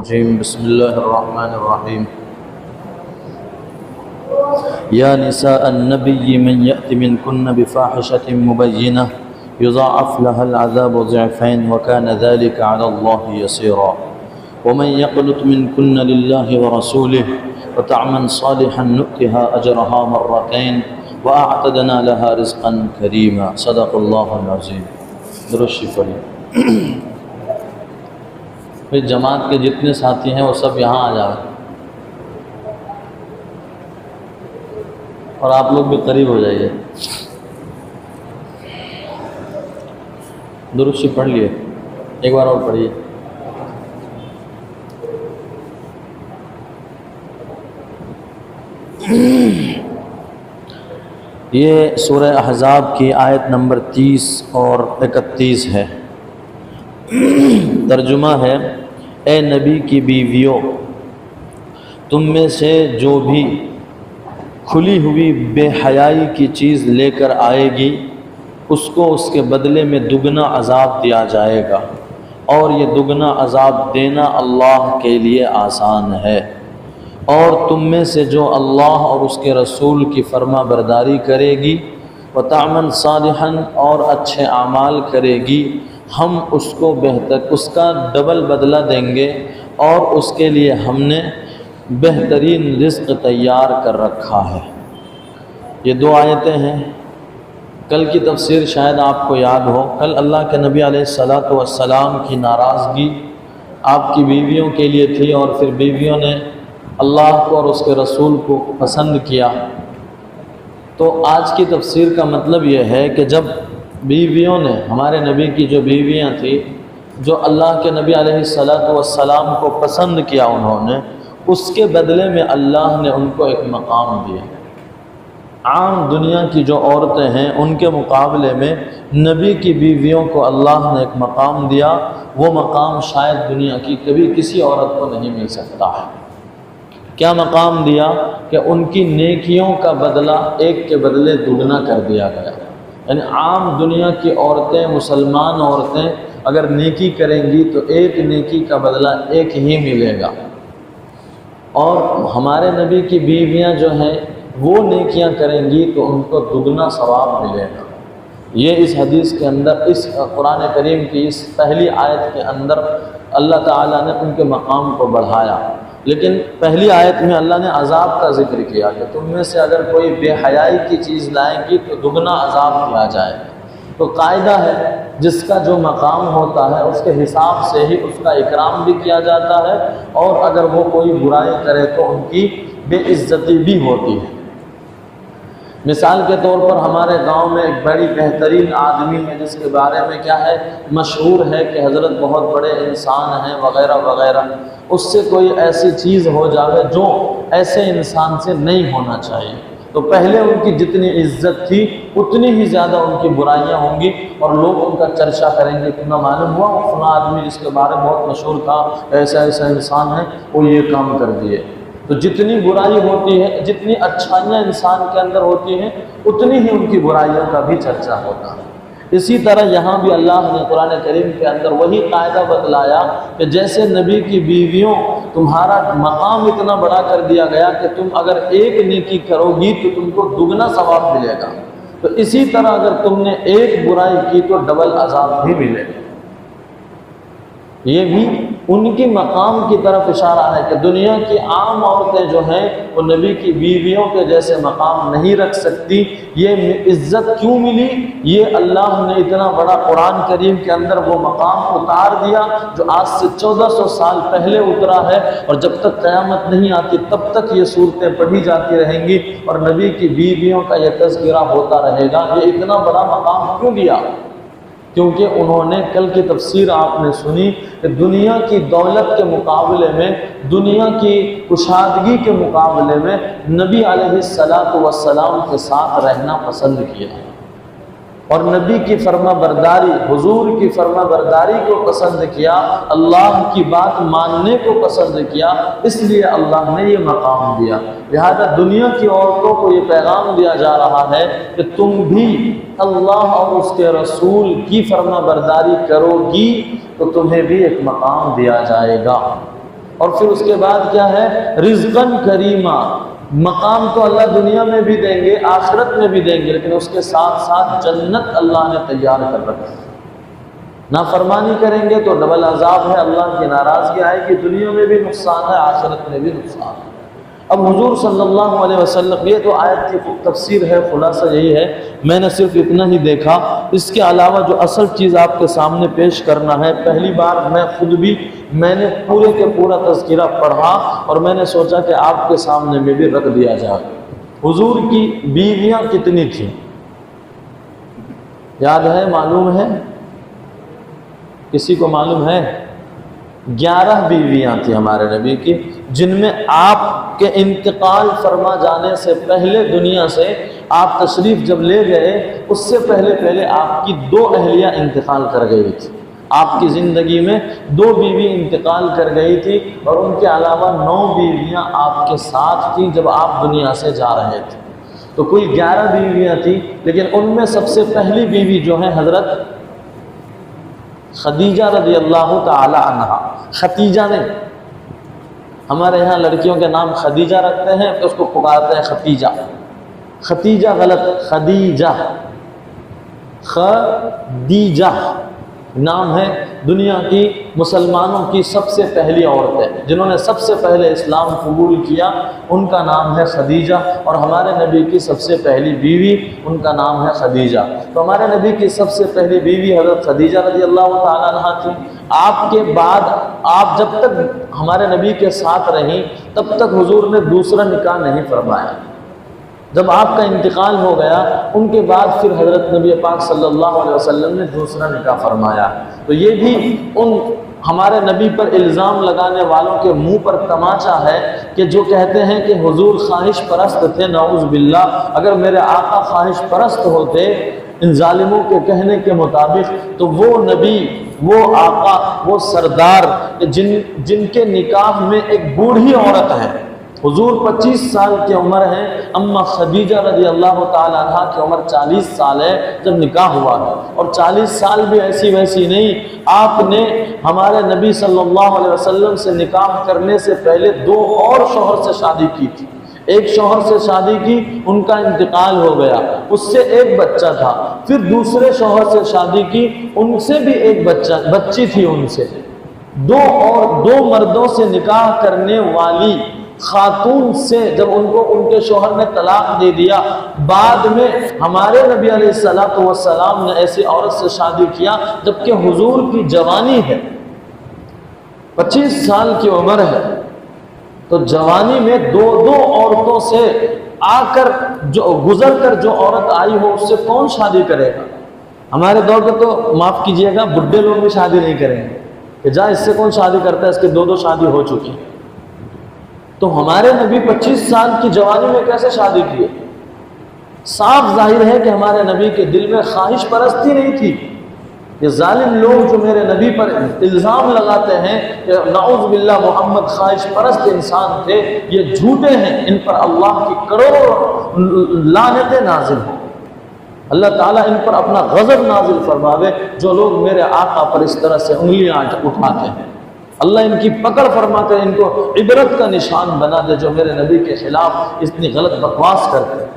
الرجيم بسم الله الرحمن الرحيم يا نساء النبي من يأت منكن بفاحشة مبينة يضاعف لها العذاب ضعفين وكان ذلك على الله يسيرا ومن يقنت منكن لله ورسوله وتعمل صالحا نؤتها أجرها مرتين وأعتدنا لها رزقا كريما صدق الله العظيم. درود شریف پڑھیں. پھر جماعت کے جتنے ساتھی ہیں وہ سب یہاں آ جائیں اور آپ لوگ بھی قریب ہو جائیے. درود شریف پڑھ لیے, ایک بار اور پڑھیے. یہ سورہ احزاب کی آیت نمبر 30 اور 31 ہے. ترجمہ ہے: اے نبی کی بیویوں، تم میں سے جو بھی کھلی ہوئی بے حیائی کی چیز لے کر آئے گی اس کو اس کے بدلے میں دگنا عذاب دیا جائے گا، اور یہ دگنا عذاب دینا اللہ کے لیے آسان ہے. اور تم میں سے جو اللہ اور اس کے رسول کی فرما برداری کرے گی وتعمل صالحا اور اچھے اعمال کرے گی، ہم اس کو بہتر اس کا ڈبل بدلہ دیں گے اور اس کے لیے ہم نے بہترین رزق تیار کر رکھا ہے. یہ دو آیتیں ہیں. کل کی تفسیر شاید آپ کو یاد ہو. کل اللہ کے نبی علیہ الصلاۃ والسلام کی ناراضگی آپ کی بیویوں کے لیے تھی، اور پھر بیویوں نے اللہ کو اور اس کے رسول کو پسند کیا. تو آج کی تفسیر کا مطلب یہ ہے کہ جب بیویوں نے, ہمارے نبی کی جو بیویاں تھیں جو اللہ کے نبی علیہ الصلاۃ والسلام کو پسند کیا انہوں نے, اس کے بدلے میں اللہ نے ان کو ایک مقام دیا. عام دنیا کی جو عورتیں ہیں ان کے مقابلے میں نبی کی بیویوں کو اللہ نے ایک مقام دیا. وہ مقام شاید دنیا کی کبھی کسی عورت کو نہیں مل سکتا ہے. کیا مقام دیا کہ ان کی نیکیوں کا بدلہ ایک کے بدلے دگنا کر دیا گیا. یعنی عام دنیا کی عورتیں, مسلمان عورتیں اگر نیکی کریں گی تو ایک نیکی کا بدلہ ایک ہی ملے گا, اور ہمارے نبی کی بیویاں جو ہیں وہ نیکیاں کریں گی تو ان کو دگنا ثواب ملے گا. یہ اس حدیث کے اندر, اس قرآن کریم کی اس پہلی آیت کے اندر اللہ تعالیٰ نے ان کے مقام کو بڑھایا. لیکن پہلی آیت میں اللہ نے عذاب کا ذکر کیا کہ تم میں سے اگر کوئی بے حیائی کی چیز لائیں گی تو دگنا عذاب دیا جائے. تو قاعدہ ہے جس کا جو مقام ہوتا ہے اس کے حساب سے ہی اس کا اکرام بھی کیا جاتا ہے, اور اگر وہ کوئی برائی کرے تو ان کی بے عزتی بھی ہوتی ہے. مثال کے طور پر ہمارے گاؤں میں ایک بڑی بہترین آدمی ہے جس کے بارے میں کیا ہے, مشہور ہے کہ حضرت بہت بڑے انسان ہیں وغیرہ وغیرہ. اس سے کوئی ایسی چیز ہو جاوے جو ایسے انسان سے نہیں ہونا چاہیے, تو پہلے ان کی جتنی عزت تھی اتنی ہی زیادہ ان کی برائیاں ہوں گی, اور لوگ ان کا چرچا کریں گے کہ نہ معلوم ہوا وہ فلاں آدمی جس کے بارے میں بہت مشہور تھا, ایسا ایسا انسان ہے, وہ یہ کام کر دیے. تو جتنی برائی ہوتی ہے, جتنی اچھائیاں انسان کے اندر ہوتی ہیں, اتنی ہی ان کی برائیوں کا بھی چرچا ہوتا ہے. اسی طرح یہاں بھی اللہ نے قرآن کریم کے اندر وہی قاعدہ بتلایا کہ جیسے نبی کی بیویوں تمہارا مقام اتنا بڑا کر دیا گیا کہ تم اگر ایک نیکی کرو گی تو تم کو دگنا ثواب ملے گا, تو اسی طرح اگر تم نے ایک برائی کی تو ڈبل عذاب بھی ملے گا. یہ بھی ان کی مقام کی طرف اشارہ ہے کہ دنیا کی عام عورتیں جو ہیں وہ نبی کی بیویوں کے جیسے مقام نہیں رکھ سکتی. یہ عزت کیوں ملی؟ یہ اللہ نے اتنا بڑا قرآن کریم کے اندر وہ مقام اتار دیا جو آج سے 1400 سال پہلے اترا ہے, اور جب تک قیامت نہیں آتی تب تک یہ صورتیں پڑھی جاتی رہیں گی اور نبی کی بیویوں کا یہ تذکرہ ہوتا رہے گا. یہ اتنا بڑا مقام کیوں دیا؟ کیونکہ انہوں نے, کل کی تفسیر آپ نے سنی کہ دنیا کی دولت کے مقابلے میں, دنیا کی کشادگی کے مقابلے میں نبی علیہ الصلاۃ والسلام کے ساتھ رہنا پسند کیا, اور نبی کی فرما برداری, حضور کی فرما برداری کو پسند کیا, اللہ کی بات ماننے کو پسند کیا. اس لیے اللہ نے یہ مقام دیا. لہذا دنیا کی عورتوں کو یہ پیغام دیا جا رہا ہے کہ تم بھی اللہ اور اس کے رسول کی فرما برداری کرو گی تو تمہیں بھی ایک مقام دیا جائے گا. اور پھر اس کے بعد کیا ہے؟ رزقاً کریما، مقام تو اللہ دنیا میں بھی دیں گے، آخرت میں بھی دیں گے، لیکن اس کے ساتھ ساتھ جنت اللہ نے تیار کر رکھی۔ نافرمانی کریں گے تو ڈبل عذاب ہے، اللہ کی ناراضگی آئے گی، دنیا میں بھی نقصان ہے، آخرت میں بھی نقصان ہے۔ اب حضور صلی اللہ علیہ وسلم، یہ تو آیت کی تفسیر ہے، خلاصہ یہی ہے، میں نے صرف اتنا ہی دیکھا۔ اس کے علاوہ جو اصل چیز آپ کے سامنے پیش کرنا ہے، پہلی بار میں نے پورے کے پورا تذکرہ پڑھا اور میں نے سوچا کہ آپ کے سامنے میں بھی رکھ دیا جائے۔ حضور کی بیویاں کتنی تھیں؟ یاد ہے؟ معلوم ہے؟ کسی کو معلوم ہے؟ 11 بیویاں تھیں ہمارے نبی کی، جن میں آپ کے انتقال فرما جانے سے پہلے دنیا سے آپ تشریف جب لے گئے، اس سے پہلے آپ کی 2 اہلیہ انتقال کر گئی تھی۔ آپ کی زندگی میں 2 بیوی انتقال کر گئی تھی، اور ان کے علاوہ 9 بیویاں آپ کے ساتھ تھیں جب آپ دنیا سے جا رہے تھے۔ تو کل 11 بیویاں تھیں، لیکن ان میں سب سے پہلی بیوی جو ہے حضرت خدیجہ رضی اللہ تعالی عنہا۔ ختیجہ نہیں، ہمارے یہاں لڑکیوں کے نام خدیجہ رکھتے ہیں تو اس کو پکارتے ہیں ختیجہ۔ ختیجہ غلط، خدیجہ، خدیجہ نام ہے۔ دنیا کی مسلمانوں کی سب سے پہلی عورتیں جنہوں نے سب سے پہلے اسلام قبول کیا، ان کا نام ہے خدیجہ، اور ہمارے نبی کی سب سے پہلی بیوی، ان کا نام ہے خدیجہ۔ تو ہمارے نبی کی سب سے پہلی بیوی حضرت خدیجہ رضی اللہ تعالیٰ عنہا تھی۔ آپ کے بعد آپ جب تک ہمارے نبی کے ساتھ رہیں، تب تک حضور نے دوسرا نکاح نہیں فرمایا۔ جب آپ کا انتقال ہو گیا، ان کے بعد پھر حضرت نبی پاک صلی اللہ علیہ وسلم نے دوسرا نکاح فرمایا۔ تو یہ بھی ان ہمارے نبی پر الزام لگانے والوں کے منہ پر تماچا ہے کہ جو کہتے ہیں کہ حضور خواہش پرست تھے، نعوذ باللہ۔ اگر میرے آقا خواہش پرست ہوتے ان ظالموں کے کہنے کے مطابق، تو وہ نبی، وہ آقا، وہ سردار جن کے نکاح میں ایک بوڑھی عورت ہے، حضور 25 سال کی عمر ہے، اما خدیجہ رضی اللہ تعالیٰ عنہ کی عمر 40 سال ہے جب نکاح ہوا ہے، اور 40 سال بھی ایسی ویسی نہیں۔ آپ نے ہمارے نبی صلی اللہ علیہ وسلم سے نکاح کرنے سے پہلے 2 اور شوہر سے شادی کی تھی۔ ایک شوہر سے شادی کی، ان کا انتقال ہو گیا، اس سے ایک بچہ تھا۔ پھر دوسرے شوہر سے شادی کی، ان سے بھی ایک بچی تھی۔ ان سے 2 مردوں سے نکاح کرنے والی خاتون سے جب ان کو ان کے شوہر نے طلاق دے دیا، بعد میں ہمارے نبی علیہ الصلوۃ والسلام نے ایسی عورت سے شادی کیا جبکہ حضور کی جوانی ہے، 25 سال کی عمر ہے۔ تو جوانی میں 2 عورتوں سے گزر کر جو عورت آئی ہو، اس سے کون شادی کرے گا؟ ہمارے دور میں تو معاف کیجئے گا، بڈھے لوگ بھی شادی نہیں کریں گے کہ جا اس سے کون شادی کرتا ہے، اس کے 2 شادی ہو چکی۔ تو ہمارے نبی 25 سال کی جوانی میں کیسے شادی کیے؟ صاف ظاہر ہے کہ ہمارے نبی کے دل میں خواہش پرستی نہیں تھی۔ یہ ظالم لوگ جو میرے نبی پر الزام لگاتے ہیں کہ نعوذ باللہ محمد خواہش پرست انسان تھے، یہ جھوٹے ہیں، ان پر اللہ کی کروڑوں لعنتیں نازل ہوں۔ اللہ تعالیٰ ان پر اپنا غضب نازل فرماوے جو لوگ میرے آقا پر اس طرح سے انگلیاں اٹھاتے ہیں۔ اللہ ان کی پکڑ فرما کر ان کو عبرت کا نشان بنا دے جو میرے نبی کے خلاف اتنی غلط بکواس کرتے ہیں۔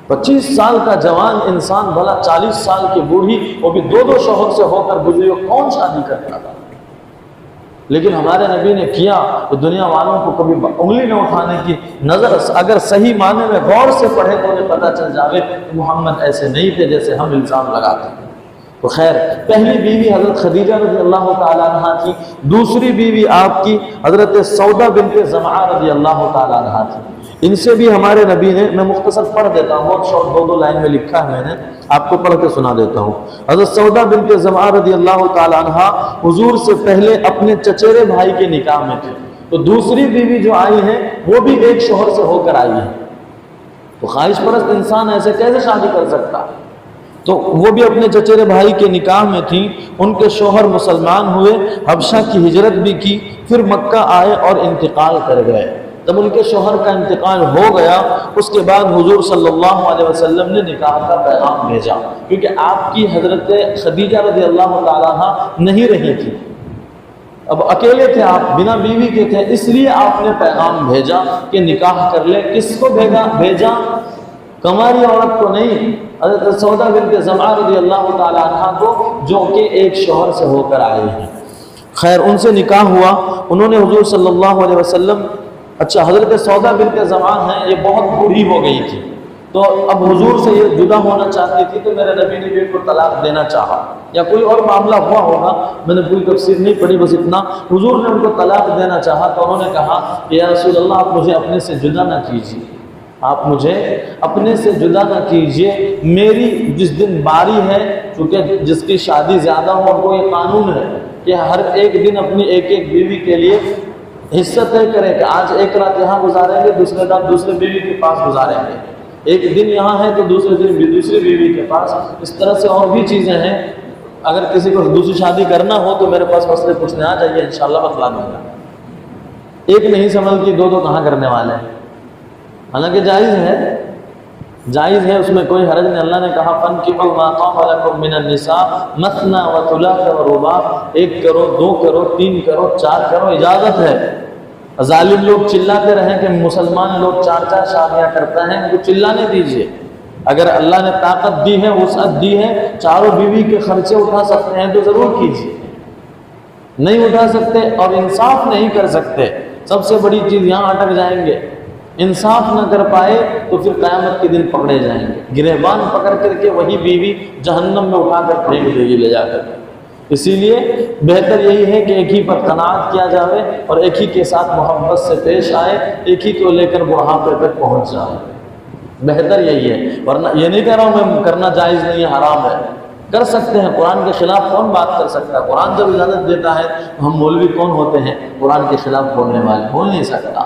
25 سال کا جوان انسان بھلا 40 سال کی بوڑھی، وہ بھی 2 شوہر سے ہو کر گزری ہو، کون شادی کرتا تھا؟ لیکن ہمارے نبی نے کیا تو دنیا والوں کو کبھی انگلی نہ اٹھانے کی نظر، اگر صحیح معنی میں غور سے پڑھے تو انہیں پتہ چل جاوے کہ محمد ایسے نہیں تھے جیسے ہم الزام لگاتے ہیں۔ تو خیر، پہلی بیوی حضرت خدیجہ رضی اللہ تعالیٰ عنہ تھی، دوسری بیوی آپ کی حضرت سودا بنت زمعہ رضی اللہ تعالیٰ عنہ تھی۔ ان سے بھی ہمارے نبی نے، میں مختصر پڑھ دیتا ہوں، بہت شارٹ 2 لائن میں لکھا ہے میں نے، آپ کو پڑھ کے سنا دیتا ہوں۔ حضرت سودا بنت زمعہ رضی اللہ تعالیٰ عنہ حضور سے پہلے اپنے چچیرے بھائی کے نکاح میں تھے۔ تو دوسری بیوی جو آئی ہیں وہ بھی ایک شوہر سے ہو کر آئی ہے۔ تو خواہش پرست انسان ایسے کیسے شادی کر سکتا؟ تو وہ بھی اپنے چچیرے بھائی کے نکاح میں تھی۔ ان کے شوہر مسلمان ہوئے، حبشہ کی ہجرت بھی کی، پھر مکہ آئے اور انتقال کر گئے۔ جب ان کے شوہر کا انتقال ہو گیا، اس کے بعد حضور صلی اللہ علیہ وسلم نے نکاح کا پیغام بھیجا، کیونکہ آپ کی حضرت خدیجہ رضی اللہ تعالیٰ عنہ نہیں رہی تھی۔ اب اکیلے تھے آپ، بنا بیوی کے تھے، اس لیے آپ نے پیغام بھیجا کہ نکاح کر لے۔ کس کو بھیجا؟ کماری عورت کو نہیں، حضرت سودا بنت زمعہ رضی اللہ تعالی عنہ کو، جو کہ ایک شوہر سے ہو کر آئی ہیں۔ خیر، ان سے نکاح ہوا، انہوں نے حضور صلی اللہ علیہ وسلم، اچھا حضرت سودا بنت زمعہ ہیں، یہ بہت بوڑھی ہو گئی تھی، تو اب حضور سے یہ جدا ہونا چاہتی تھی، تو میرے نبی نے بھی ان کو طلاق دینا چاہا، یا کوئی اور معاملہ ہوا ہوگا، میں نے پوری تفسیر نہیں پڑھی، بس اتنا، حضور نے ان کو طلاق دینا چاہا تو انہوں نے کہا کہ یا رسول اللہ آپ مجھے اپنے سے جدا نہ کیجیے، آپ مجھے اپنے سے جدا نہ کیجیے، میری جس دن باری ہے، چونکہ جس کی شادی زیادہ ہو ان کو یہ قانون ہے کہ ہر ایک دن اپنی ایک ایک بیوی کے لیے حصہ طے کرے کہ آج ایک رات یہاں گزاریں گے، دوسرے رات دوسرے بیوی کے پاس گزاریں گے، ایک دن یہاں ہے تو دوسرے دن بھی دوسری بیوی کے پاس، اس طرح سے اور بھی چیزیں ہیں۔ اگر کسی کو دوسری شادی کرنا ہو تو میرے پاس مسئلے پوچھنے آ جائیے، انشاءاللہ بتلا دوں گا۔ ایک نہیں سمجھ دو کہاں کرنے والے ہیں، حالانکہ جائز ہے، اس میں کوئی حرج نہیں۔ اللہ نے کہا فَانْكِحُوا مَا طَابَ لَكُم مِّنَ النِّسَاءِ مَثْنَىٰ وَثُلَاثَ وَرُبَاعَ، ایک کرو، دو کرو، تین کرو، چار کرو، اجازت ہے۔ ظالم لوگ چلاتے رہیں کہ مسلمان لوگ چار چار شادیاں کرتے ہیں، ان کو چلانے دیجیے۔ اگر اللہ نے طاقت دی ہے، وسعت دی ہے، چاروں بیوی کے خرچے اٹھا سکتے ہیں تو ضرور کیجیے، نہیں اٹھا سکتے اور انصاف نہیں کر سکتے، سب سے بڑی چیز یہاں اٹک جائیں گے، انصاف نہ کر پائے تو پھر قیامت کے دن پکڑے جائیں گے، گریبان پکڑ کر کے وہی بیوی جہنم میں اٹھا کر پھینک دے گی لے جا کر۔ اسی لیے بہتر یہی ہے کہ ایک ہی پر قناعت کیا جائے اور ایک ہی کے ساتھ محبت سے پیش آئے، ایک ہی کو لے کر بڑھاپے تک پہنچ جائے، بہتر یہی ہے۔ ورنہ یہ نہیں کہہ رہا ہوں میں کرنا جائز نہیں ہے، حرام ہے، کر سکتے ہیں، قرآن کے خلاف کون بات کر سکتا ہے؟ قرآن جب اجازت دیتا ہے تو ہم مولوی کون ہوتے ہیں قرآن کے خلاف بولنے والے؟ بول نہیں سکتا۔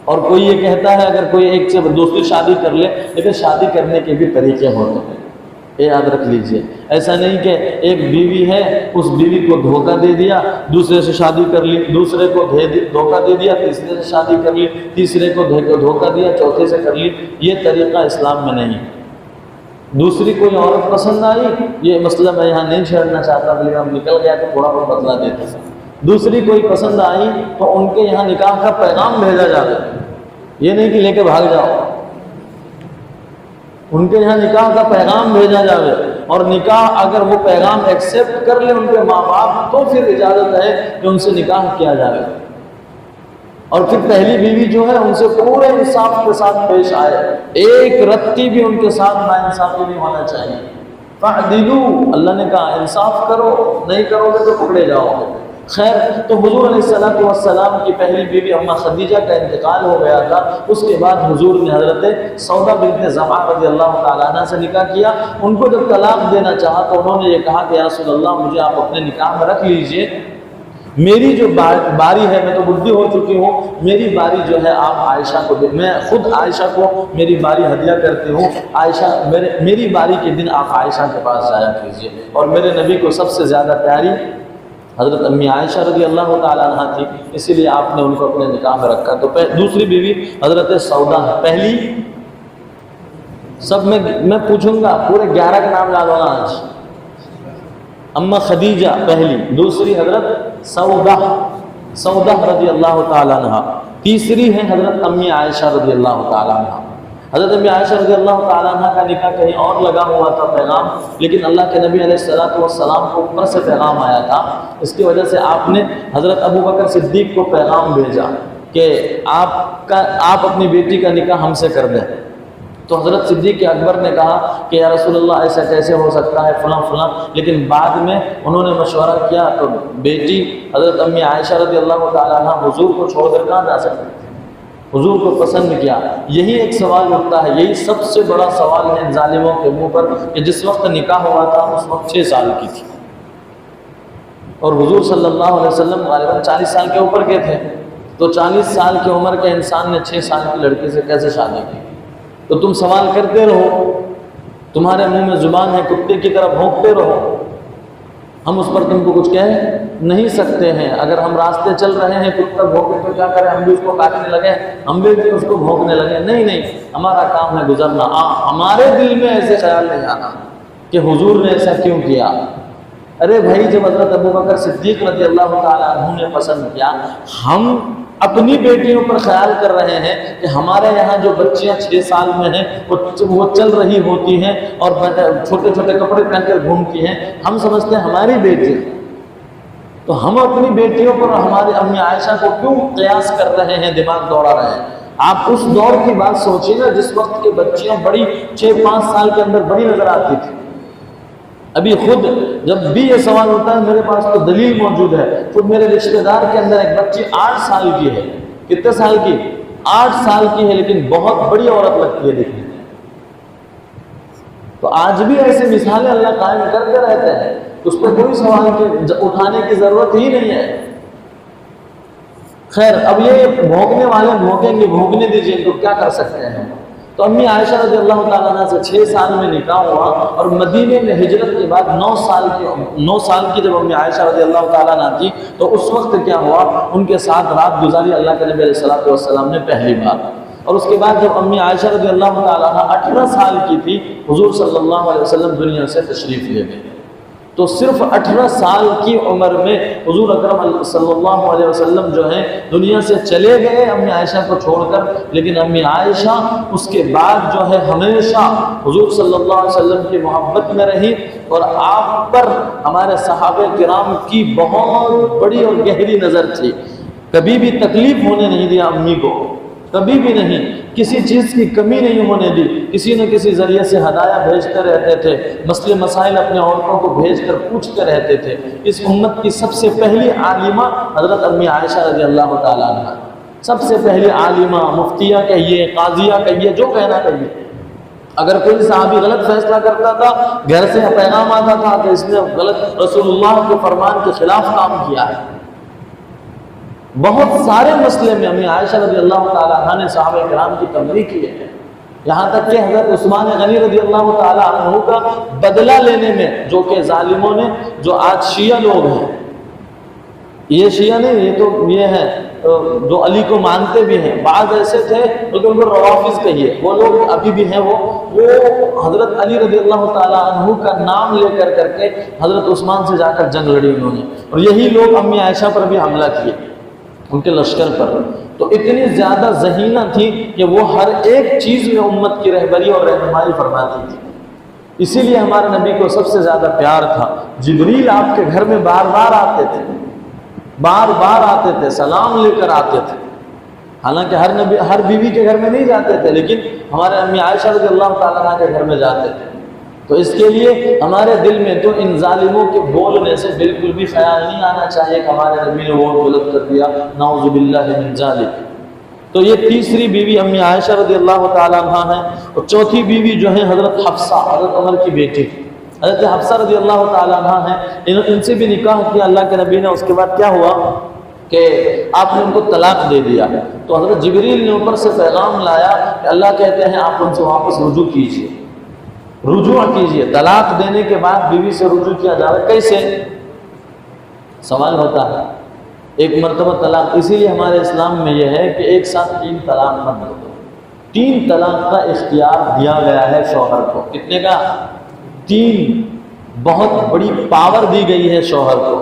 اور کوئی یہ کہتا ہے اگر کوئی ایک سے دوسری شادی کر لے، لیکن شادی کرنے کے بھی طریقے ہوتے ہیں، یہ یاد رکھ لیجئے۔ ایسا نہیں کہ ایک بیوی ہے، اس بیوی کو دھوکہ دے دیا، دوسرے سے شادی کر لی، دوسرے کو دھوکہ دے دیا، تیسرے سے شادی کر لی، تیسرے کو دھوکہ دیا، چوتھے سے کر لی، یہ طریقہ اسلام میں نہیں۔ دوسری کوئی عورت پسند آئی، یہ مسئلہ میں یہاں نہیں چھیڑنا چاہتا، لیکن ہم نکل گیا تو تھوڑا بہت بتلا دیتے ہیں۔ دوسری کوئی پسند آئی تو ان کے یہاں نکاح کا پیغام بھیجا جاتا ہے، یہ نہیں کہ لے کے بھاگ جاؤ، ان کے یہاں نکاح کا پیغام بھیجا جائے، اور نکاح اگر وہ پیغام ایکسیپٹ کر لیں ان کے ماں باپ تو پھر اجازت ہے کہ ان سے نکاح کیا جائے، اور پھر پہلی بیوی جو ہے ان سے پورے انصاف کے ساتھ پیش آئے، ایک رتی بھی ان کے ساتھ ناانصافی نہیں ہونا چاہیے۔ فَعْدِلُوا، اللہ نے کہا انصاف کرو، نہیں کرو گے تو پکڑے جاؤ گے۔ خیر، تو حضور علیہ السلام کی پہلی بیوی اماں خدیجہ کا انتقال ہو گیا تھا، اس کے بعد حضور نے حضرت سودا بنت زمعہ رضی اللہ تعالیٰ عنہ سے نکاح کیا۔ ان کو جب طلاق دینا چاہا تو انہوں نے یہ کہا کہ یا رسول اللہ مجھے آپ اپنے نکاح میں رکھ لیجئے، میری جو باری ہے، میں تو بڈھی ہو چکی ہوں، میری باری جو ہے آپ عائشہ کو دے، میں خود عائشہ کو میری باری ہدیہ کرتی ہوں، عائشہ میری باری کے دن آپ عائشہ کے پاس جایا کیجیے۔ اور میرے نبی کو سب سے زیادہ پیاری حضرت امی عائشہ رضی اللہ تعالیٰ عنہ تھی، اسی لیے آپ نے ان کو اپنے نکاح میں رکھا۔ تو دوسری بیوی حضرت سودا ہے، پہلی سب میں پوچھوں گا پورے 11 کا نام یاد ہونا آج۔ اما خدیجہ پہلی، دوسری حضرت سودا رضی اللہ تعالیٰ عنہ، تیسری ہے حضرت امی عائشہ رضی اللہ تعالیٰ عنہ۔ حضرت امی عائشہ رضی اللہ تعالیٰ عنہ کا نکاح کہیں اور لگا ہوا تھا پیغام، لیکن اللہ کے نبی علیہ السلام کو اوپر سے پیغام آیا تھا، اس کی وجہ سے آپ نے حضرت ابو بکر صدیق کو پیغام بھیجا کہ آپ اپنی بیٹی کا نکاح ہم سے کر دیں۔ تو حضرت صدیق اکبر نے کہا کہ یا رسول اللہ ایسا کیسے ہو سکتا ہے فلاں فلاں، لیکن بعد میں انہوں نے مشورہ کیا تو بیٹی حضرت امی عائشہ رضی اللہ تعالیٰ عنہ حضور کو چھوڑ کر کہاں جا سکتے تھے، حضور کو پسند کیا۔ یہی ایک سوال اٹھتا ہے، یہی سب سے بڑا سوال ہے ان ظالموں کے منہ پر کہ جس وقت نکاح ہوا تھا اس وقت 6 سال کی تھی، اور حضور صلی اللہ علیہ وسلم غالباً 40 سال کے اوپر کے تھے، تو 40 سال کی عمر کے انسان نے 6 سال کی لڑکی سے کیسے شادی کی؟ تو تم سوال کرتے رہو، تمہارے منہ میں زبان ہے، کتے کی طرح بھونکتے رہو، ہم اس پر تم کو کچھ کہہ نہیں سکتے ہیں۔ اگر ہم راستے چل رہے ہیں کتا بھونکے تو کیا کریں، ہم بھی اس کو کاٹنے لگے، ہم بھی اس کو بھونکنے لگے؟ نہیں، ہمارا کام ہے گزرنا۔ ہمارے دل میں ایسے خیال نہیں آنا کہ حضور نے ایسا کیوں کیا، ارے بھائی جب حضرت ابو بکر صدیق رضی اللہ تعالیٰ عنہ نے پسند کیا، ہم اپنی بیٹیوں پر خیال کر رہے ہیں کہ ہمارے یہاں جو بچیاں 6 سال میں ہیں وہ چل رہی ہوتی ہیں اور چھوٹے چھوٹے کپڑے پہن کر گھومتی ہیں، ہم سمجھتے ہیں ہماری بیٹی، تو ہم اپنی بیٹیوں پر ہماری امی عائشہ کو کیوں قیاس کر رہے ہیں، دماغ دوڑا رہے ہیں؟ آپ اس دور کی بات سوچیں نا جس وقت کے بچیاں بڑی 6-5 سال کے اندر بڑی نظر آتی تھی۔ ابھی خود جب بھی یہ سوال ہوتا ہے میرے پاس تو دلیل موجود ہے، خود میرے رشتہ دار کے اندر ایک بچی 8 سال کی ہے۔ کتنے سال کی؟ 8 سال کی ہے، لیکن بہت بڑی عورت لگتی ہے دیکھنے میں۔ تو آج بھی ایسے مثالیں اللہ قائم کرتے رہتے ہیں، اس پہ کوئی سوال اٹھانے کی ضرورت ہی نہیں ہے۔ خیر، اب یہ بھونکنے والے بھونکیں گے، بھونکنے دیجیے، تو کیا کر سکتے ہیں؟ تو امی عائشہ رضی اللہ تعالیٰ عنہ سے 6 سال میں نکاح ہوا، اور مدینے میں ہجرت کے بعد 9 سال کی جب امی عائشہ رضی اللہ تعالیٰ عنہ تھی، تو اس وقت کیا ہوا، ان کے ساتھ رات گزاری اللہ کے نبی علیہ السلام نے پہلی بار۔ اور اس کے بعد جب امی عائشہ رضی اللہ تعالیٰ عنہ 18 سال کی تھی، حضور صلی اللہ علیہ وسلم دنیا سے تشریف لے گئے۔ تو صرف 18 سال کی عمر میں حضور اکرم صلی اللہ علیہ وسلم جو ہیں دنیا سے چلے گئے امی عائشہ کو چھوڑ کر، لیکن امی عائشہ اس کے بعد جو ہے ہمیشہ حضور صلی اللہ علیہ وسلم کی محبت میں رہی، اور آپ پر ہمارے صحابہ کرام کی بہت بڑی اور گہری نظر تھی۔ کبھی بھی تکلیف ہونے نہیں دیا امی کو، کبھی بھی نہیں، کسی چیز کی کمی نہیں ہونے دی، کسی نہ کسی ذریعے سے ہدایہ بھیجتے رہتے تھے، مسئلے مسائل اپنے عورتوں کو بھیج کر پوچھتے رہتے تھے۔ اس امت کی سب سے پہلی عالمہ حضرت امی عائشہ رضی اللہ تعالیٰ عنہ، سب سے پہلی عالمہ، مفتیہ کہیے، قاضیہ کہیے، جو کہنا کہیے۔ اگر کوئی صحابی غلط فیصلہ کرتا تھا، گھر سے پیغام آتا تھا کہ اس نے غلط رسول اللہ کے فرمان کے خلاف کام کیا ہے۔ بہت سارے مسئلے میں امی عائشہ رضی اللہ تعالیٰ عنہ نے صحابہ کرام کی تبلیغ کی ہے، یہاں تک کہ حضرت عثمان غنی رضی اللہ تعالیٰ عنہ کا بدلہ لینے میں، جو کہ ظالموں نے، جو آج شیعہ لوگ ہیں، یہ شیعہ نہیں، یہ تو یہ ہے جو علی کو مانتے بھی ہیں، بعض ایسے تھے بلکہ ان کو روافظ کہیے، وہ لوگ ابھی بھی ہیں، وہ حضرت علی رضی اللہ تعالیٰ عنہ کا نام لے کر کے حضرت عثمان سے جا کر جنگ لڑی انہوں نے، اور یہی لوگ امی عائشہ پر بھی حملہ کیے، ان کے لشکر پر۔ تو اتنی زیادہ ذہینہ تھی کہ وہ ہر ایک چیز میں امت کی رہبری اور رہنمائی فرماتی تھی۔ اسی لیے ہمارے نبی کو سب سے زیادہ پیار تھا۔ جبریل آپ کے گھر میں بار بار آتے تھے، بار بار آتے تھے، سلام لے کر آتے تھے۔ حالانکہ ہر بیوی کے گھر میں نہیں جاتے تھے، لیکن ہمارے امی عائشہ رضی اللہ تعالیٰ عنہ کے گھر میں جاتے تھے۔ تو اس کے لیے ہمارے دل میں تو ان ظالموں کے بولنے سے بالکل بھی خیال نہیں آنا چاہیے کہ ہمارے نبی نے وہ غلط کر دیا، نعوذ باللہ من ذالک۔ تو یہ تیسری بیوی امی عائشہ رضی اللہ تعالیٰ عنہ ہیں، اور چوتھی بیوی جو ہے حضرت حفصہ، حضرت عمر کی بیٹی حضرت حفصہ رضی اللہ تعالیٰ عنہ ہیں۔ ان سے بھی نکاح کیا اللہ کے نبی نے، اس کے بعد کیا ہوا کہ آپ نے ان کو طلاق دے دیا۔ تو حضرت جبریل نے اوپر سے پیغام لایا کہ اللہ کہتے ہیں آپ ان سے واپس رجوع کیجیے، رجوع کیجیے۔ طلاق دینے کے بعد بیوی سے رجوع کیا جا رہا ہے، کیسے؟ سوال ہوتا ہے۔ ایک مرتبہ طلاق، اسی لیے ہمارے اسلام میں یہ ہے کہ ایک ساتھ 3 طلاق مت دو۔ 3 طلاق کا اختیار دیا گیا ہے شوہر کو۔ کتنے کا؟ 3۔ بہت بڑی پاور دی گئی ہے شوہر کو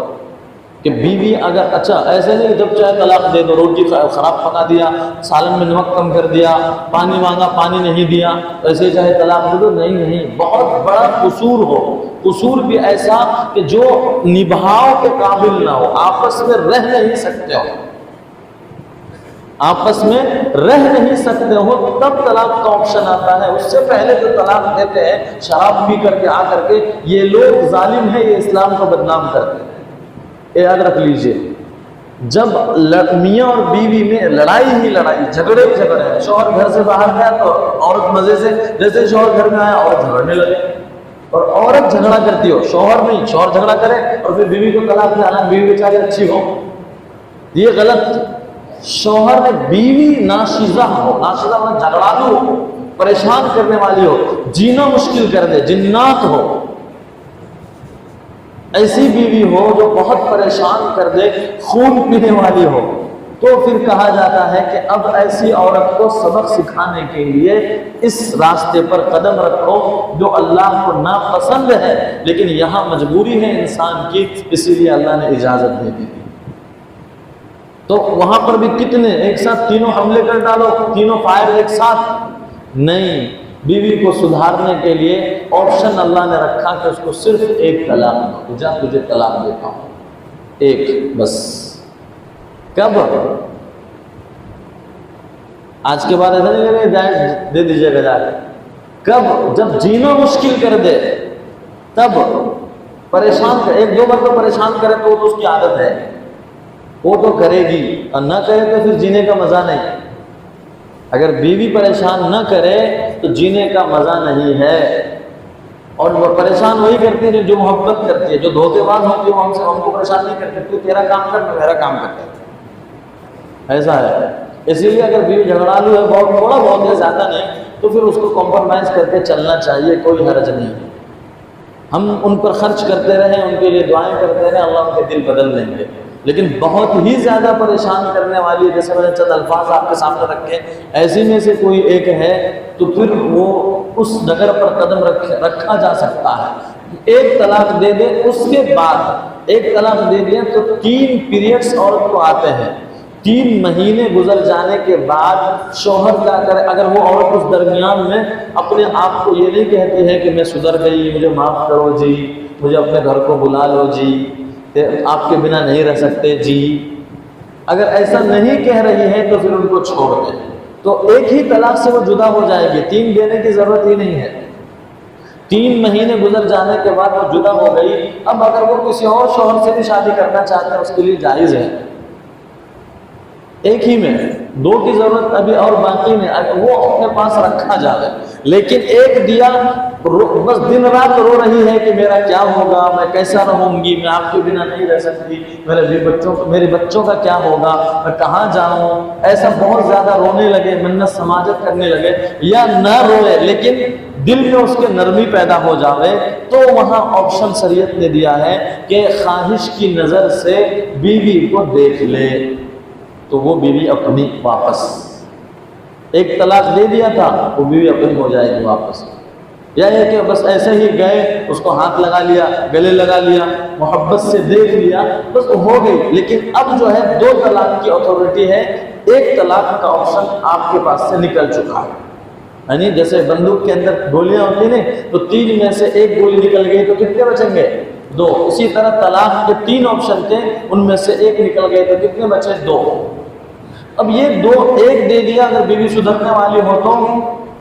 کہ بیوی اگر، اچھا ایسے نہیں جب چاہے طلاق دے دو، روٹی خراب پکا دیا، سالن میں نمک کم کر دیا، پانی مانگا پانی نہیں دیا، ایسے چاہے طلاق دے دو، نہیں، بہت بڑا قصور ہو، قصور بھی ایسا کہ جو نبھاؤ کے قابل نہ ہو، آپس میں رہ نہیں سکتے ہو، آپس میں رہ نہیں سکتے ہو، تب طلاق کا آپشن آتا ہے۔ اس سے پہلے جو طلاق دیتے ہیں شراب پی کر کے، آ کر کے، یہ لوگ ظالم ہیں، یہ اسلام کو بدنام کرتے ہیں۔ یاد رکھ لیجئے، جب میاں اور بیوی میں لڑائی ہی لڑائی، جھگڑے ہی جھگڑے ہیں، شوہر گھر سے باہر گیا تو عورت مزے سے، جیسے شوہر گھر میں آیا عورت جھگڑنے لگے، اور عورت جھگڑا کرتی ہو، شوہر نہیں، شوہر جھگڑا کرے اور پھر بیوی کو طلاق دے، حالانکہ بیوی بیچاری اچھی ہو، یہ غلط۔ شوہر نے بیوی ناشیزہ ہو، ناشیزہ مطلب جھگڑالو ہو، پریشان کرنے والی ہو، جینا مشکل کر دے، جنات ہو، ایسی بیوی ہو جو بہت پریشان کر دے، خون پینے والی ہو، تو پھر کہا جاتا ہے کہ اب ایسی عورت کو سبق سکھانے کے لیے اس راستے پر قدم رکھو جو اللہ کو ناپسند ہے، لیکن یہاں مجبوری ہے انسان کی، اسی لیے اللہ نے اجازت دے دی۔ تو وہاں پر بھی کتنے ایک ساتھ تینوں حملے کر ڈالو، تینوں فائر ایک ساتھ نہیں، بیوی کو سدھارنے کے لیے آپشن اللہ نے رکھا کہ اس کو صرف ایک طلاق دو، جا تجھے طلاق دیتا ہوں ایک بس۔ کب؟ آج کے بعد ایسا نہیں کہ جائے دے دیجیے گا جا کے، کب؟ جب جینا مشکل کر دے تب پریشان کر، ایک دو بار تو پریشان کرے تو اس کی عادت ہے، وہ تو کرے گی، اور نہ کرے تو پھر جینے کا مزہ نہیں۔ اگر بیوی پریشان نہ کرے تو جینے کا مزہ نہیں ہے۔ اور وہ پریشان وہی کرتی ہے جو محبت کرتی ہے، جو دھوکے باز ہوتی ہے وہ ہم کو پریشان نہیں کرتی، تو تیرا کام کر میں میرا کام کرتا ہے، ایسا ہے۔ اسی لیے اگر بیوی جھگڑالو ہے بہت، تھوڑا بہت ہے، زیادہ نہیں، تو پھر اس کو کمپرومائز کر کے چلنا چاہیے، کوئی حرج نہیں۔ ہم ان پر خرچ کرتے رہیں، ان کے لیے دعائیں کرتے رہیں، اللہ ان کے دل بدل دیں گے۔ لیکن بہت ہی زیادہ پریشان کرنے والی، جیسے میں نے چند الفاظ آپ کے سامنے رکھے، ایسی میں سے کوئی ایک ہے تو پھر وہ اس ڈگر پر قدم رکھا جا سکتا ہے۔ ایک طلاق دے دے، اس کے بعد ایک طلاق دے دیا تو 3 پیریڈز عورت کو آتے ہیں، 3 مہینے گزر جانے کے بعد شوہر کیا کرے؟ اگر وہ عورت اس درمیان میں اپنے آپ کو یہ نہیں کہتی ہے کہ میں سدھر گئی، مجھے معاف کرو جی، مجھے اپنے گھر کو بلا لو جی، آپ کے بنا نہیں رہ سکتے جی، اگر ایسا نہیں کہہ رہی ہے تو پھر ان کو چھوڑ دیں، تو ایک ہی طلاق سے وہ جدا ہو جائے گی، 3 دینے کی ضرورت ہی نہیں ہے۔ 3 مہینے گزر جانے کے بعد وہ جدا ہو گئی، اب اگر وہ کسی اور شوہر سے بھی شادی کرنا چاہتے ہیں اس کے لیے جائز ہے، ایک ہی میں 2 کی ضرورت ابھی اور باقی نہیں، اگر وہ اپنے پاس رکھا جائے۔ لیکن ایک دیا بس دن رات رو رہی ہے کہ میرا کیا ہوگا، میں کیسا رہوں گی، میں آپ کے بنا نہیں رہ سکتی، میرے بچوں کا کیا ہوگا، میں کہاں جاؤں، ایسا بہت زیادہ رونے لگے، منت سماجت کرنے لگے، یا نہ روئے لیکن دل میں اس کے نرمی پیدا ہو جاوے، تو وہاں آپشن شریعت نے دیا ہے کہ خواہش کی نظر سے بیوی کو دیکھ لے، تو وہ بیوی اپنی واپس، ایک طلاق دے دیا تھا وہ بیوی اپنی ہو جائے گی واپس، یا یہ کہ بس ایسے ہی گئے، اس کو ہاتھ لگا لیا، گلے لگا لیا، محبت سے دیکھ لیا، بس ہو گئی۔ لیکن اب جو ہے 2 طلاق کی اتھارٹی ہے، ایک طلاق کا آپشن آپ کے پاس سے نکل چکا ہے، یعنی جیسے بندوق کے اندر گولیاں ہوتی ہیں تو 3 میں سے 1 گولی نکل گئی تو کتنے بچیں گے؟ 2۔ اسی طرح طلاق کے 3 آپشن تھے، ان میں سے 1 نکل گئے تو کتنے بچے؟ 2۔ اب یہ 2 1 دے دیا، اگر بیوی سدھرنے والی ہو تو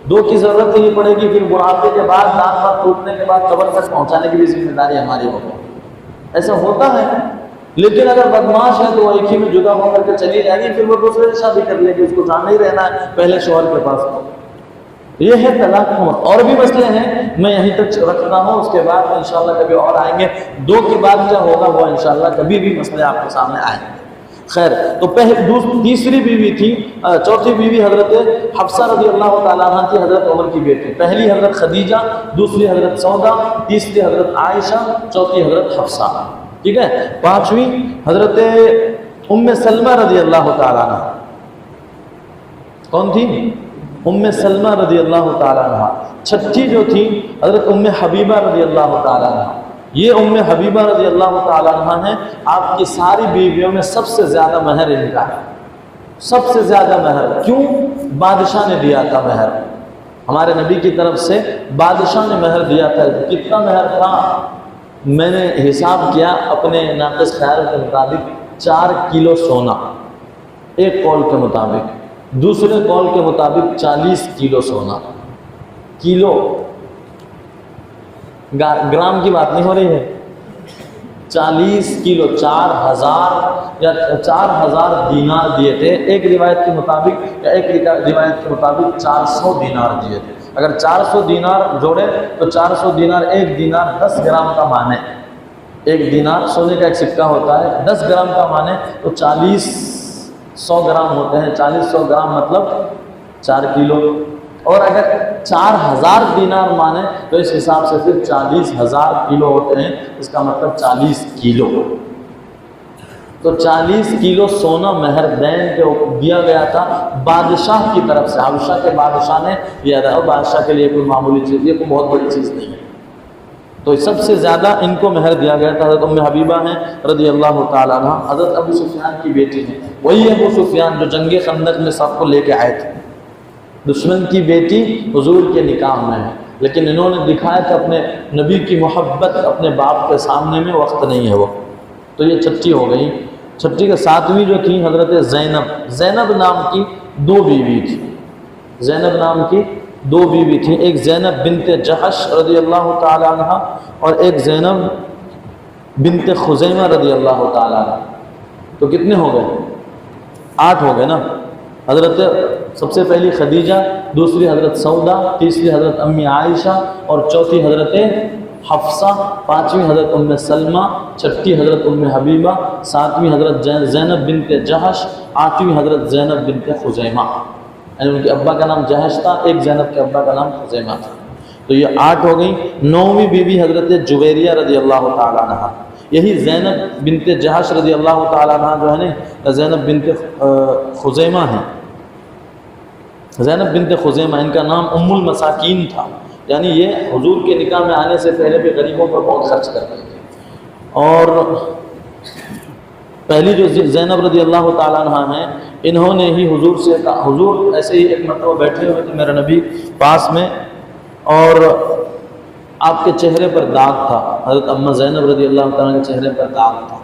2 کی ضرورت ہی نہیں پڑے گی، پھر بڑھاپے کے بعد دانت پر ٹوٹنے کے بعد قبر تک پہنچانے کی بھی ذمہ داری ہماری ہوگی، ایسا ہوتا ہے۔ لیکن اگر بدماش ہے تو وہ ایک ہی میں جدا ہو کر کے چلی جائے گی، پھر وہ دوسرے سے شادی کر لے گی، اس کو جانا ہی رہنا ہے پہلے شوہر کے پاس۔ یہ ہے طلاق کا۔ اور بھی مسئلے ہیں، میں یہیں تک رکھتا ہوں، اس کے بعد انشاءاللہ کبھی اور آئیں گے، 2 کے بعد کیا ہوگا وہ انشاءاللہ کبھی بھی مسئلے آپ کے سامنے آئیں گے۔ خیر، تو تیسری بیوی تھی، چوتھی بیوی حضرت حفصہ رضی اللہ تعالیٰ عنہ کی، حضرت عمر کی بیٹی۔ پہلی حضرت خدیجہ، دوسری حضرت سودا، تیسری حضرت عائشہ، چوتھی حضرت حفصہ، ٹھیک ہے۔ 5ویں حضرت ام سلمہ رضی اللہ تعالیٰ عنہ، کون تھی؟ ام سلمہ رضی اللہ تعالیٰ عنہ۔ 6تھی جو تھی حضرت ام حبیبہ رضی اللہ تعالیٰ عنہ۔ یہ ام حبیبہ رضی اللہ تعالیٰ عنہ ہیں، آپ کی ساری بیویوں میں سب سے زیادہ مہر ان کا ہے، سب سے زیادہ مہر۔ کیوں؟ بادشاہ نے دیا تھا مہر، ہمارے نبی کی طرف سے بادشاہ نے مہر دیا تھا۔ کتنا مہر تھا؟ میں نے حساب کیا اپنے ناقص خیال کے مطابق 4 کلو سونا، ایک قول کے مطابق، دوسرے قول کے مطابق 40 کلو سونا، کلو، گرام کی بات نہیں ہو رہی ہے، 40 کلو، 4000 یا 4000 دینار دیے تھے ایک روایت کے مطابق، یا ایک روایت کے مطابق 400 دینار دیے تھے۔ اگر 400 دینار جوڑے تو 400 دینار، ایک دینار 10 گرام کا مانے، ایک دینار سونے کا ایک سکہ ہوتا ہے، 10 گرام کا مانے تو 100 گرام ہوتے ہیں، 100 گرام مطلب 4 کلو۔ اور اگر 4000 دینار مانے تو اس حساب سے پھر 40000 کلو ہوتے ہیں، اس کا مطلب 40 کلو۔ تو 40 کلو سونا مہر دین کے دیا گیا تھا بادشاہ کی طرف سے. حبشہ کے بادشاہ نے دیا تھا. اور بادشاہ کے لیے کوئی معمولی چیز، یہ کوئی بہت بڑی چیز نہیں ہے. تو سب سے زیادہ ان کو مہر دیا گیا تھا. حضرت ام حبیبہ ہیں رضی اللہ تعالیٰ عنہ، حضرت ابو سفیان کی بیٹی ہیں. وہی ابو سفیان جو جنگ خندق میں سب کو لے کے آئے تھے. دشمن کی بیٹی حضور کے نکاح میں ہے، لیکن انہوں نے دکھایا کہ اپنے نبی کی محبت اپنے باپ کے سامنے میں وقت نہیں ہے وہ. تو یہ چھٹی ہو گئی. چھٹی کے ساتویں جو تھی حضرت زینب. زینب نام کی 2 بیوی تھی. زینب نام کی 2 بیوی تھی. ایک زینب بنت جحش رضی اللہ تعالی عنہ اور ایک زینب بنت خزیمہ رضی اللہ تعالی عنہ. تو کتنے ہو گئے؟ 8 ہو گئے نا. حضرت سب سے پہلی خدیجہ، دوسری حضرت سودا، تیسری حضرت امی عائشہ اور چوتھی حضرت حفصہ، 5ویں حضرت ام سلمہ، 6ٹھی حضرت ام حبیبہ، 7ویں حضرت زینب بنت جحش، 8ویں حضرت زینب بنت خزیمہ. یعنی ان کے ابا کا نام جحش تھا، ایک زینب کے ابا کا نام خزیمہ تھا. تو یہ 8 ہو گئی. 9ویں بیوی حضرت جویریہ رضی اللہ تعالیٰ عنہ. یہی زینب بنت جحش رضی اللہ تعالیٰ عنہ جو ہے نا زینب بنت خزیمہ ہیں. زینب بنت خزیمہ، ان کا نام ام المساکین تھا. یعنی یہ حضور کے نکاح میں آنے سے پہلے بھی غریبوں پر بہت خرچ کرتے تھے. اور پہلی جو زینب رضی اللہ تعالیٰ عنہ ہیں، انہوں نے ہی حضور سے کہا. حضور ایسے ہی ایک مرتبہ بیٹھے ہوئے تھے میرے نبی پاس میں، اور آپ کے چہرے پر داغ تھا. حضرت اماں زینب رضی اللہ تعالیٰ کے چہرے پر داغ تھا.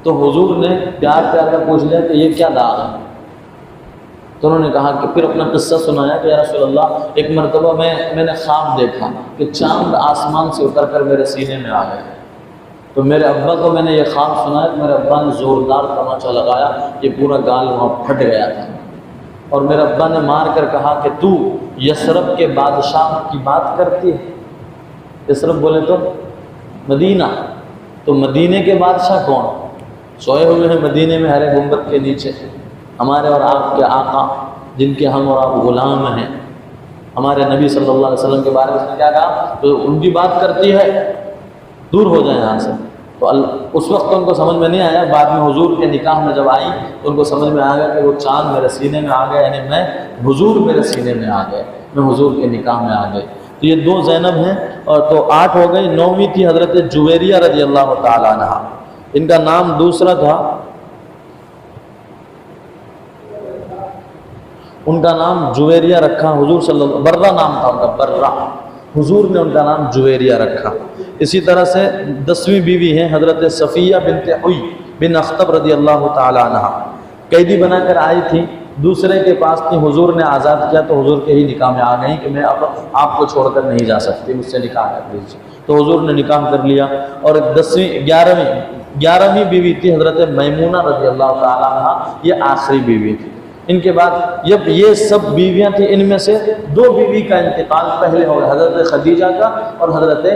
تو حضور نے پیار پیار کر پوچھ لیا کہ یہ کیا داغ ہے؟ تو انہوں نے کہا کہ پھر اپنا قصہ سنایا کہ یا رسول اللہ، ایک مرتبہ میں نے خواب دیکھا کہ چاند آسمان سے اتر کر میرے سینے میں آ گئے. تو میرے ابا کو میں نے یہ خواب سنایا کہ میرے ابا نے زوردار تماچا لگایا، یہ پورا گال وہاں پھٹ گیا تھا. اور میرے ابا نے مار کر کہا کہ تو یثرب کے بادشاہ کی بات کرتی ہے. یثرب بولے تو مدینہ. تو مدینے کے بادشاہ کون؟ سوئے ہوئے ہیں مدینے میں ہرے گنبد کے نیچے، ہمارے اور آپ کے آقا جن کے ہم اور آپ غلام ہیں. ہمارے نبی صلی اللہ علیہ وسلم کے بارے میں اس نے کیا کہا؟ تو ان کی بات کرتی ہے، دور ہو جائیں یہاں سے. تو اس وقت تو ان کو سمجھ میں نہیں آیا. بعد میں حضور کے نکاح میں جب آئی تو ان کو سمجھ میں آ گیا کہ وہ چاند میرے سینے میں آ گیا، یعنی میں حضور میرے سینے میں آ گئے، میں حضور کے نکاح میں آ گئے. تو یہ 2 زینب ہیں. اور تو 8 ہو گئی. 9ویں تھی حضرت جویریہ رضی اللہ تعالی عنہ. ان کا نام دوسرا تھا، ان کا نام جویریہ رکھا حضور صلی اللہ، برہ نام تھا ان کا، برہ. حضور نے ان کا نام جویریہ رکھا. اسی طرح سے 10ویں بیوی ہیں حضرت صفیہ بنت حوی بن اخطب رضی اللہ تعالی عنہ. قیدی بنا کر آئی تھی، دوسرے کے پاس تھی. حضور نے آزاد کیا تو حضور کے ہی نکاح میں آ گئی کہ میں اب آپ کو چھوڑ کر نہیں جا سکتی، مجھ سے نکاح کر لیجیے. تو حضور نے نکاح کر لیا. اور 11ویں بیوی تھی حضرت میمونہ رضی اللہ تعالی عنہ. یہ آخری بیوی تھی. ان کے بعد جب یہ سب بیویاں تھیں، ان میں سے 2 بیوی کا انتقال پہلے ہو گیا، حضرت خدیجہ کا اور حضرت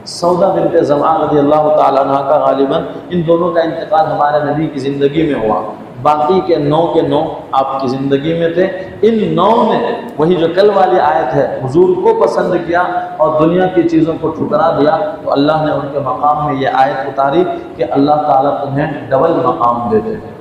سودا بنت زمعہ رضی اللہ تعالیٰ عنہ کا. غالباً ان دونوں کا انتقال ہمارے نبی کی زندگی میں ہوا. باقی کے 9 آپ کی زندگی میں تھے. ان 9 نے وہی جو کل والی آیت ہے، حضور کو پسند کیا اور دنیا کی چیزوں کو ٹھکرا دیا، تو اللہ نے ان کے مقام میں یہ آیت اتاری کہ اللہ تعالیٰ تمہیں ڈبل مقام دیتے ہیں.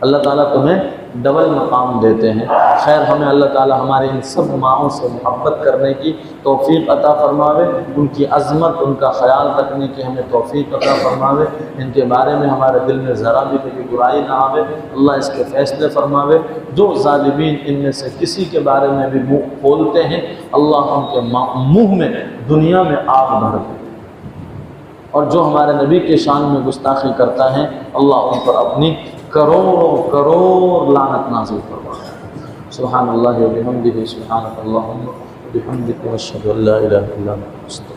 اللہ تعالیٰ تمہیں ڈبل مقام دیتے ہیں. خیر، ہمیں اللہ تعالیٰ ہمارے ان سب ماؤں سے محبت کرنے کی توفیق عطا فرماوے، ان کی عظمت، ان کا خیال رکھنے کی ہمیں توفیق عطا فرماوے. ان کے بارے میں ہمارے دل میں ذرا بھی کوئی برائی نہ آوے. اللہ اس کے فیصلے فرماوے. جو ظالمین ان میں سے کسی کے بارے میں بھی منہ کھولتے ہیں، اللہ ان کے منہ میں دنیا میں آگ بھر دے. اور جو ہمارے نبی کے شان میں گستاخی کرتا ہے، اللہ ان پر اپنی کروڑ لعنت نازل فرمائے. سبحان اللہ و بحمدہ، سبحانک اللہم و بحمدک، اشہد ان لا الہ الا انت.